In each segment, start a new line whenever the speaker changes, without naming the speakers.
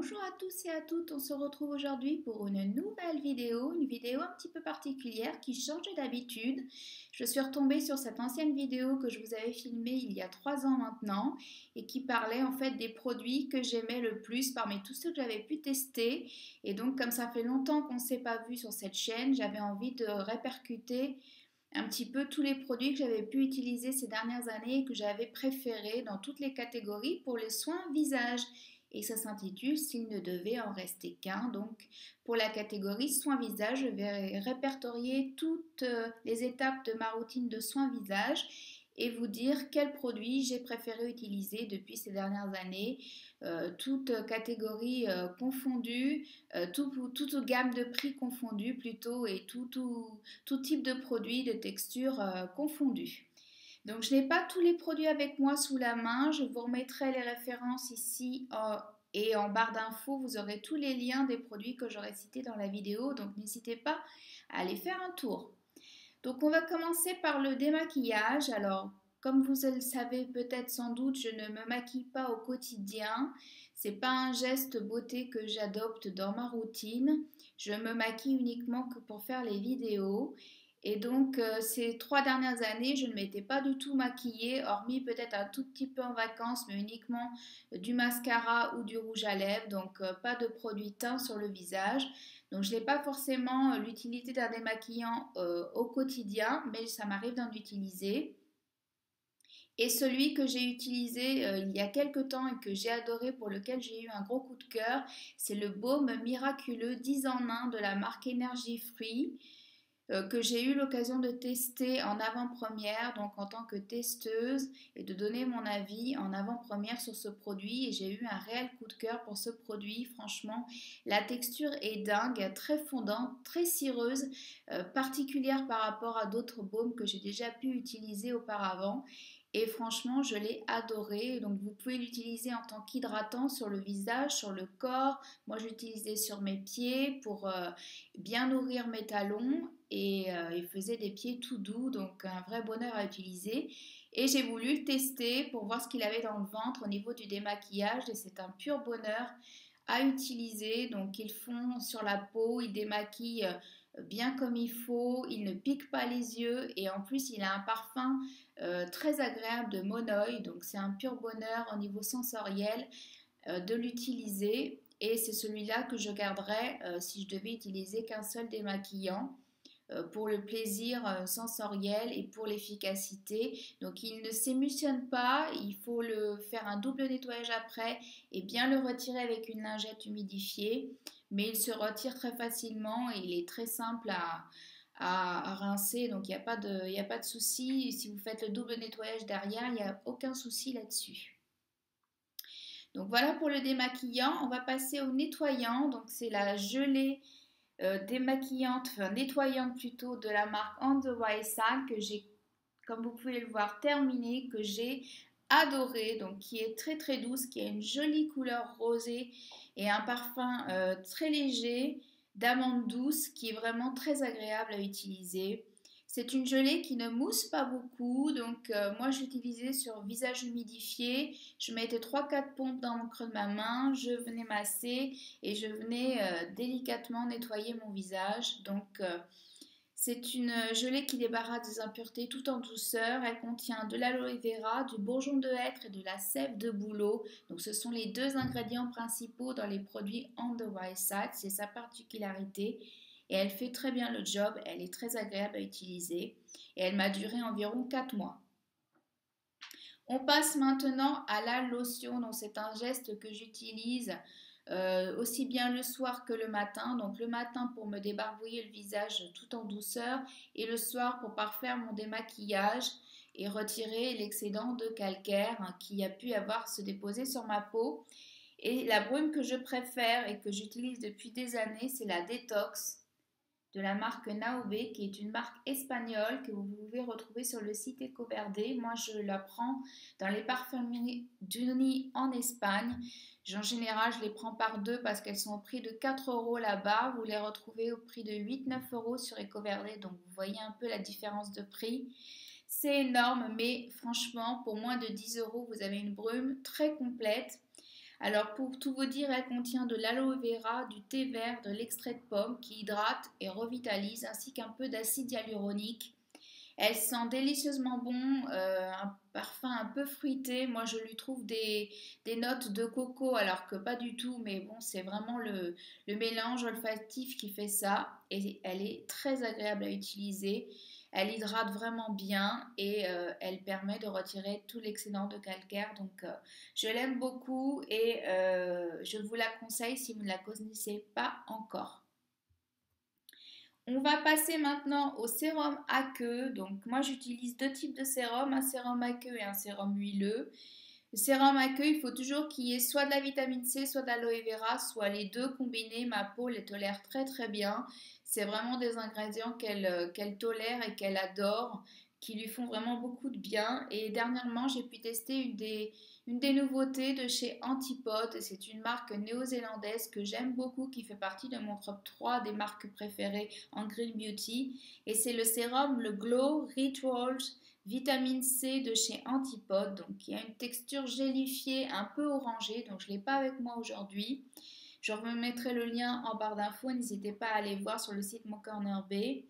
Bonjour à tous et à toutes, on se retrouve aujourd'hui pour une nouvelle une vidéo un petit peu particulière qui change d'habitude. Je suis retombée sur cette ancienne vidéo que je vous avais filmée il y a 3 ans maintenant et qui parlait en fait des produits que j'aimais le plus parmi tous ceux que j'avais pu tester. Et donc comme ça fait longtemps qu'on ne s'est pas vu sur cette chaîne, j'avais envie de répercuter un petit peu tous les produits que j'avais pu utiliser ces dernières années et que j'avais préférés dans toutes les catégories pour les soins visage. Et ça s'intitule S'il ne devait en rester qu'un. Donc pour la catégorie soins visage, je vais répertorier toutes les étapes de ma routine de soins visage et vous dire quels produits j'ai préféré utiliser depuis ces dernières années, toutes catégories confondues, toute gamme de prix confondue plutôt et tout type de produits, de textures confondues. Donc je n'ai pas tous les produits avec moi sous la main, je vous remettrai les références ici et en barre d'infos, vous aurez tous les liens des produits que j'aurai cités dans la vidéo, donc n'hésitez pas à aller faire un tour. Donc on va commencer par le démaquillage. Alors comme vous le savez peut-être sans doute, je ne me maquille pas au quotidien. C'est pas un geste beauté que j'adopte dans ma routine. Je me maquille uniquement que pour faire les vidéos. Et donc ces 3 dernières années, je ne m'étais pas du tout maquillée, hormis peut-être un tout petit peu en vacances, mais uniquement du mascara ou du rouge à lèvres. Donc pas de produit teint sur le visage. Donc je n'ai pas forcément l'utilité d'un démaquillant au quotidien, mais ça m'arrive d'en utiliser. Et celui que j'ai utilisé il y a quelques temps et que j'ai adoré, pour lequel j'ai eu un gros coup de cœur, c'est le baume miraculeux 10 en 1 de la marque Energy Free, que j'ai eu l'occasion de tester en avant-première, donc en tant que testeuse, et de donner mon avis en avant-première sur ce produit. Et j'ai eu un réel coup de cœur pour ce produit. Franchement, la texture est dingue, très fondante, très cireuse, particulière par rapport à d'autres baumes que j'ai déjà pu utiliser auparavant. Et franchement, je l'ai adoré. Donc, vous pouvez l'utiliser en tant qu'hydratant sur le visage, sur le corps. Moi, je l'utilisais sur mes pieds pour bien nourrir mes talons et il faisait des pieds tout doux, donc un vrai bonheur à utiliser. Et j'ai voulu le tester pour voir ce qu'il avait dans le ventre au niveau du démaquillage et c'est un pur bonheur à utiliser. Donc ils font sur la peau, ils démaquillent bien comme il faut, il ne pique pas les yeux et en plus il a un parfum très agréable de monoï, donc c'est un pur bonheur au niveau sensoriel de l'utiliser et c'est celui-là que je garderais si je devais utiliser qu'un seul démaquillant pour le plaisir sensoriel et pour l'efficacité. Donc il ne s'émulsionne pas, il faut le faire un double nettoyage après et bien le retirer avec une lingette humidifiée, mais il se retire très facilement et il est très simple à rincer, donc il n'y a pas de souci. Si vous faites le double nettoyage derrière, il n'y a aucun souci là-dessus. Donc voilà pour le démaquillant. On va passer au nettoyant. Donc c'est la gelée démaquillante, enfin nettoyante plutôt, de la marque On the Wild Side que j'ai, comme vous pouvez le voir, terminée, que j'ai adoré, donc qui est très très douce, qui a une jolie couleur rosée et un parfum très léger d'amande douce qui est vraiment très agréable à utiliser. C'est une gelée qui ne mousse pas beaucoup, donc moi je l'utilisais sur visage humidifié. Je mettais 3-4 pompes dans le creux de ma main, je venais masser et je venais délicatement nettoyer mon visage. Donc c'est une gelée qui débarrasse des impuretés tout en douceur. Elle contient de l'aloe vera, du bourgeon de hêtre et de la sève de bouleau. Donc ce sont les deux ingrédients principaux dans les produits On the Wild Side. C'est sa particularité. Et elle fait très bien le job. Elle est très agréable à utiliser. Et elle m'a duré environ 4 mois. On passe maintenant à la lotion. Donc c'est un geste que j'utilise aussi bien le soir que le matin. Donc le matin pour me débarbouiller le visage tout en douceur et le soir pour parfaire mon démaquillage et retirer l'excédent de calcaire qui a pu avoir se déposer sur ma peau. Et la brume que je préfère et que j'utilise depuis des années, c'est la Détox de la marque Naobe, qui est une marque espagnole que vous pouvez retrouver sur le site EcoVerde. Moi, je la prends dans les parfumeries d'Uni en Espagne. En général, je les prends par deux parce qu'elles sont au prix de 4 euros là-bas. Vous les retrouvez au prix de 8-9 euros sur EcoVerde. Donc, vous voyez un peu la différence de prix. C'est énorme, mais franchement, pour moins de 10 euros, vous avez une brume très complète Alors pour tout vous dire, elle contient de l'aloe vera, du thé vert, de l'extrait de pomme qui hydrate et revitalise, ainsi qu'un peu d'acide hyaluronique. Elle sent délicieusement bon, un parfum un peu fruité. Moi, je lui trouve des notes de coco, alors que pas du tout. Mais bon, c'est vraiment le mélange olfactif qui fait ça. Et elle est très agréable à utiliser. Elle hydrate vraiment bien et elle permet de retirer tout l'excédent de calcaire. Donc, je l'aime beaucoup et je vous la conseille si vous ne la connaissez pas encore. On va passer maintenant au sérum aqueux. Donc moi j'utilise deux types de sérum, un sérum aqueux et un sérum huileux. Le sérum aqueux, il faut toujours qu'il y ait soit de la vitamine C, soit de l'aloe vera, soit les deux combinés. Ma peau les tolère très très bien. C'est vraiment des ingrédients qu'elle tolère et qu'elle adore, qui lui font vraiment beaucoup de bien. Et dernièrement, j'ai pu tester une des nouveautés de chez Antipode. C'est une marque néo-zélandaise que j'aime beaucoup, qui fait partie de mon top 3 des marques préférées en Green Beauty. Et c'est le sérum, le Glow Rituals Vitamine C de chez Antipode, donc il y a une texture gélifiée un peu orangée, donc je ne l'ai pas avec moi aujourd'hui. Je vous mettrai le lien en barre d'infos, n'hésitez pas à aller voir sur le site Mon Corner B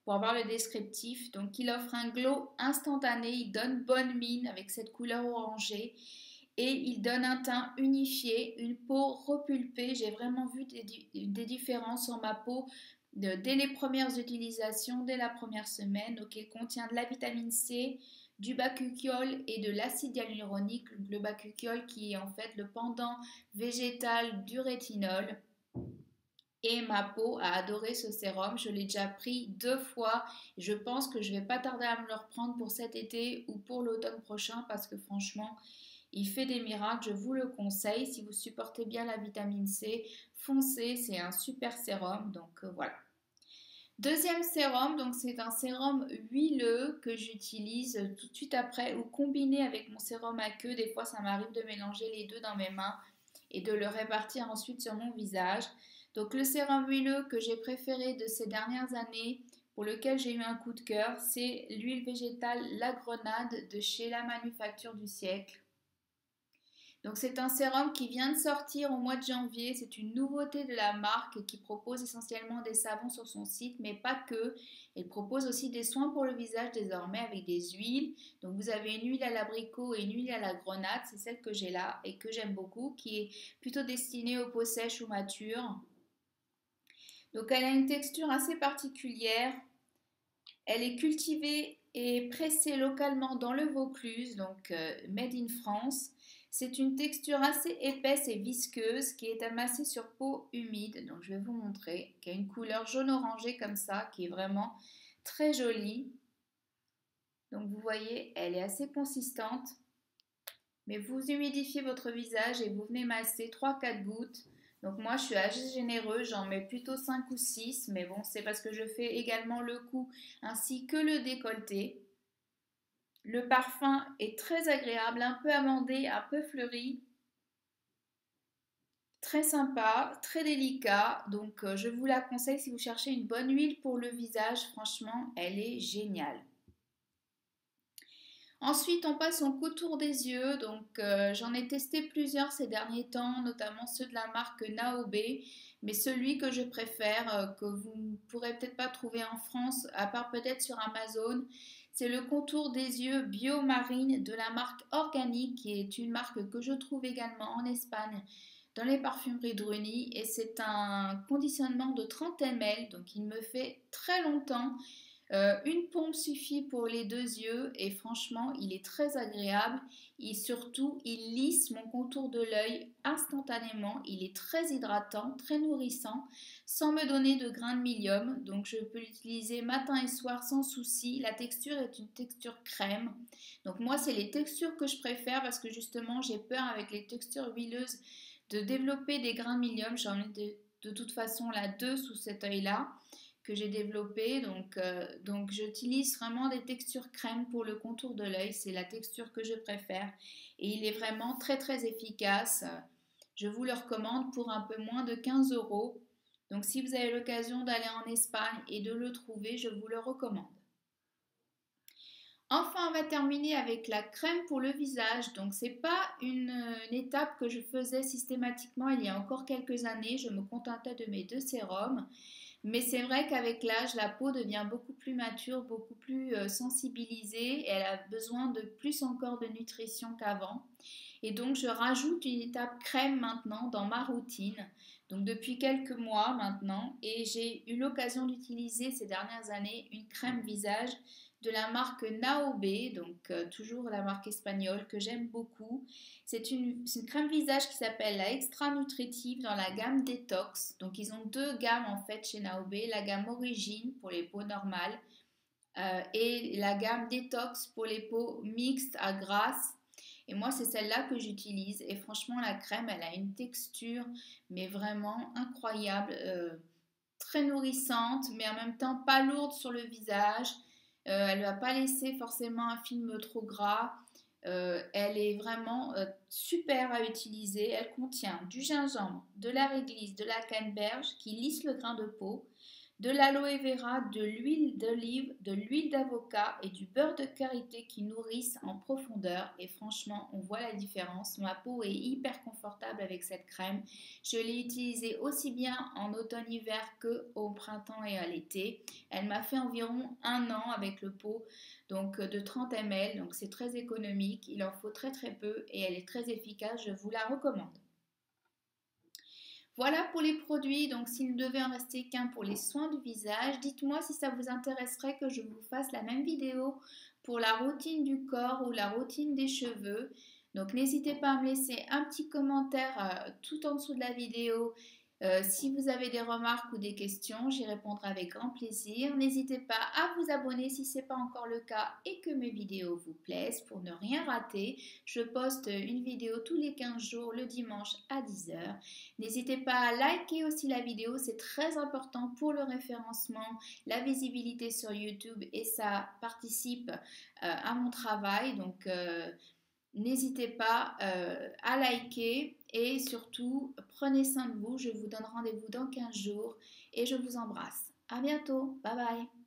pour avoir le descriptif. Donc il offre un glow instantané, il donne bonne mine avec cette couleur orangée et il donne un teint unifié, une peau repulpée. J'ai vraiment vu des différences sur ma peau dès les premières utilisations, dès la première semaine. Donc il contient de la vitamine C, du bakuchiol et de l'acide hyaluronique. Le bakuchiol qui est en fait le pendant végétal du rétinol. Et ma peau a adoré ce sérum. Je l'ai déjà pris 2 fois. Je pense que je ne vais pas tarder à me le reprendre pour cet été ou pour l'automne prochain parce que franchement, il fait des miracles. Je vous le conseille. Si vous supportez bien la vitamine C, foncez. C'est un super sérum. Donc voilà. Deuxième sérum, donc c'est un sérum huileux que j'utilise tout de suite après ou combiné avec mon sérum aqueux. Des fois, ça m'arrive de mélanger les deux dans mes mains et de le répartir ensuite sur mon visage. Donc le sérum huileux que j'ai préféré de ces dernières années, pour lequel j'ai eu un coup de cœur, c'est l'huile végétale La Grenade de chez La Manufacture du Siècle. Donc c'est un sérum qui vient de sortir au mois de janvier. C'est une nouveauté de la marque qui propose essentiellement des savons sur son site, mais pas que. Elle propose aussi des soins pour le visage désormais avec des huiles. Donc vous avez une huile à l'abricot et une huile à la grenade. C'est celle que j'ai là et que j'aime beaucoup, qui est plutôt destinée aux peaux sèches ou matures. Donc elle a une texture assez particulière. Elle est cultivée et pressée localement dans le Vaucluse, donc made in France. C'est une texture assez épaisse et visqueuse qui est amassée sur peau humide. Donc je vais vous montrer, qui a une couleur jaune-orangé comme ça, qui est vraiment très jolie. Donc vous voyez, elle est assez consistante. Mais vous humidifiez votre visage et vous venez masser 3-4 gouttes. Donc moi je suis assez généreuse, j'en mets plutôt 5 ou 6, mais bon c'est parce que je fais également le cou ainsi que le décolleté. Le parfum est très agréable, un peu amandé, un peu fleuri, très sympa, très délicat, donc je vous la conseille si vous cherchez une bonne huile pour le visage, franchement elle est géniale. Ensuite, on passe au contour des yeux. Donc, j'en ai testé plusieurs ces derniers temps, notamment ceux de la marque Naobe. Mais celui que je préfère, que vous ne pourrez peut-être pas trouver en France, à part peut-être sur Amazon, c'est le contour des yeux Biomarine de la marque Organique, qui est une marque que je trouve également en Espagne dans les parfumeries Druni. Et c'est un conditionnement de 30 ml, donc il me fait très longtemps. Une pompe suffit pour les deux yeux et franchement, il est très agréable et surtout, il lisse mon contour de l'œil instantanément. Il est très hydratant, très nourrissant, sans me donner de grains de milium. Donc, je peux l'utiliser matin et soir sans souci. La texture est une texture crème. Donc, moi, c'est les textures que je préfère parce que justement, j'ai peur avec les textures huileuses de développer des grains de milium. J'en ai de toute façon là 2 sous cet œil-là que j'ai développé. Donc j'utilise vraiment des textures crème pour le contour de l'œil. C'est la texture que je préfère. Et il est vraiment très très efficace. Je vous le recommande pour un peu moins de 15 euros. Donc si vous avez l'occasion d'aller en Espagne et de le trouver, je vous le recommande. Enfin, on va terminer avec la crème pour le visage. Donc, c'est pas une étape que je faisais systématiquement il y a encore quelques années. Je me contentais de mes deux sérums. Mais c'est vrai qu'avec l'âge, la peau devient beaucoup plus mature, beaucoup plus sensibilisée et elle a besoin de plus encore de nutrition qu'avant. Et donc, je rajoute une étape crème maintenant dans ma routine. Donc, depuis quelques mois maintenant, et j'ai eu l'occasion d'utiliser ces dernières années une crème visage de la marque Naobe, donc toujours la marque espagnole que j'aime beaucoup. C'est une crème visage qui s'appelle la Extra Nutritive dans la gamme Detox. Donc ils ont deux gammes en fait chez Naobe, la gamme Origine pour les peaux normales et la gamme Detox pour les peaux mixtes à grasse. Et moi, c'est celle-là que j'utilise. Et franchement, la crème, elle a une texture, mais vraiment incroyable, très nourrissante, mais en même temps pas lourde sur le visage. Elle ne va pas laisser forcément un film trop gras. Elle est vraiment super à utiliser. Elle contient du gingembre, de la réglisse, de la canneberge qui lisse le grain de peau, de l'aloe vera, de l'huile d'olive, de l'huile d'avocat et du beurre de karité qui nourrissent en profondeur. Et franchement, on voit la différence. Ma peau est hyper confortable avec cette crème. Je l'ai utilisée aussi bien en automne-hiver qu'au printemps et à l'été. Elle m'a fait environ 1 an avec le pot donc de 30 ml. Donc c'est très économique. Il en faut très très peu et elle est très efficace. Je vous la recommande. Voilà pour les produits, donc s'il ne devait en rester qu'un pour les soins du visage, dites-moi si ça vous intéresserait que je vous fasse la même vidéo pour la routine du corps ou la routine des cheveux. Donc n'hésitez pas à me laisser un petit commentaire tout en dessous de la vidéo. Si vous avez des remarques ou des questions, j'y répondrai avec grand plaisir. N'hésitez pas à vous abonner si ce n'est pas encore le cas et que mes vidéos vous plaisent pour ne rien rater. Je poste une vidéo tous les 15 jours le dimanche à 10h. N'hésitez pas à liker aussi la vidéo, c'est très important pour le référencement, la visibilité sur YouTube et ça participe à mon travail. Donc n'hésitez pas à liker et surtout prenez soin de vous. Je vous donne rendez-vous dans 15 jours et je vous embrasse. À bientôt. Bye bye.